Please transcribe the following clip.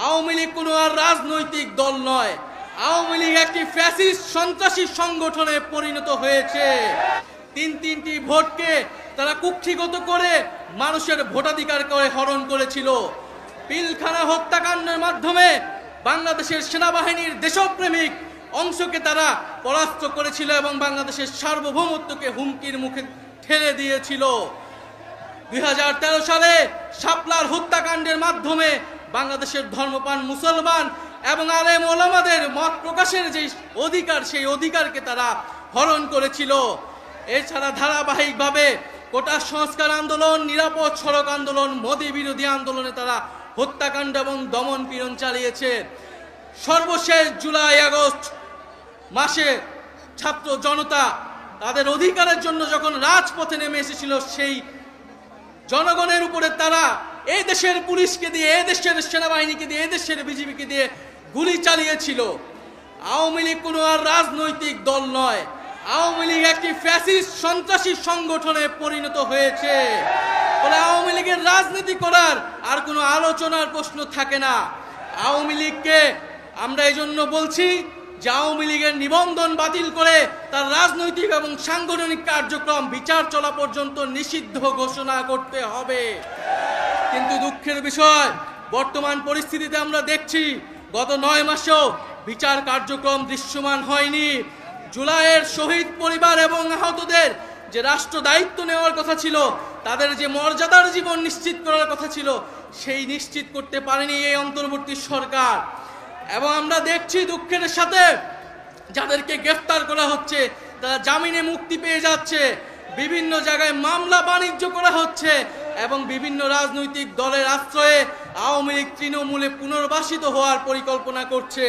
আওয়ামী লীগ কোনো আর রাজনৈতিক দল নয়। আওয়ামী লীগ একটি ফ্যাসিস্ট সন্ত্রাসী সংগঠনে পরিণত হয়েছে। তিনটি ভোটকে তারা কুক্ষিগত করে মানুষের ভোটাধিকার করে হরণ করেছিল। পিলখানা হত্যাকাণ্ডের মাধ্যমে বাংলাদেশের সেনাবাহিনীর দেশপ্রেমিক অংশকে তারা পরাস্ত করেছিল এবং বাংলাদেশের সার্বভৌমত্বকে হুমকির মুখে ঠেলে দিয়েছিল। 2013 সালে শাপলার হত্যাকাণ্ডের মাধ্যমে বাংলাদেশের ধর্মপ্রাণ মুসলমান এবং আলেম ওলামাদের মত প্রকাশের যে অধিকার, সেই অধিকারকে তারা হরণ করেছিল। এছাড়া ধারাবাহিকভাবে কোটা সংস্কার আন্দোলন, নিরাপদ সড়ক আন্দোলন, মোদী বিরোধী আন্দোলনে তারা হত্যাকাণ্ড এবং দমন পীড়ন চালিয়েছে। সর্বশেষ জুলাই আগস্ট মাসে ছাত্র জনতা তাদের অধিকারের জন্য যখন রাজপথে নেমে এসেছিল, সেই জনগণের উপরে তারা এই দেশের পুলিশকে দিয়ে, এই দেশের সেনাবাহিনীকে দিয়ে, এই দেশের বিজিবিকে দিয়ে গুলি চালিয়েছিল। আওয়ামী লীগ কোনো আর রাজনৈতিক দল নয়। আওয়ামী লীগ একটি ফ্যাসিস্ট সন্ত্রাসী সংগঠনে পরিণত হয়েছে। বলে আওয়ামী লীগের রাজনীতি করার আর কোনো আলোচনার প্রশ্ন থাকে না। আওয়ামী লীগকে আমরা এই জন্য বলছি যে আওয়ামী লীগের নিবন্ধন বাতিল করে তার রাজনৈতিক এবং সাংগঠনিক কার্যক্রম বিচার চলা পর্যন্ত নিষিদ্ধ ঘোষণা করতে হবে। কিন্তু দুঃখের বিষয়, বর্তমান পরিস্থিতিতে আমরা দেখছি গত 9 মাসেও বিচার কার্যক্রম দৃশ্যমান হয়নি। জুলাইয়ের শহীদ পরিবার এবং আহতদের যে রাষ্ট্র দায়িত্ব নেওয়ার কথা ছিল, তাদের যে মর্যাদার জীবন নিশ্চিত করার কথা ছিল, সেই নিশ্চিত করতে পারেনি এই অন্তর্বর্তী সরকার। এবং আমরা দেখছি দুঃখের সাথে যাদেরকে গ্রেফতার করা হচ্ছে তারা জামিনে মুক্তি পেয়ে যাচ্ছে, বিভিন্ন জায়গায় মামলা বাণিজ্য করা হচ্ছে এবং বিভিন্ন রাজনৈতিক দলের আশ্রয়ে আওয়ামী লীগ তৃণমূলে পুনর্বাসিত হওয়ার পরিকল্পনা করছে।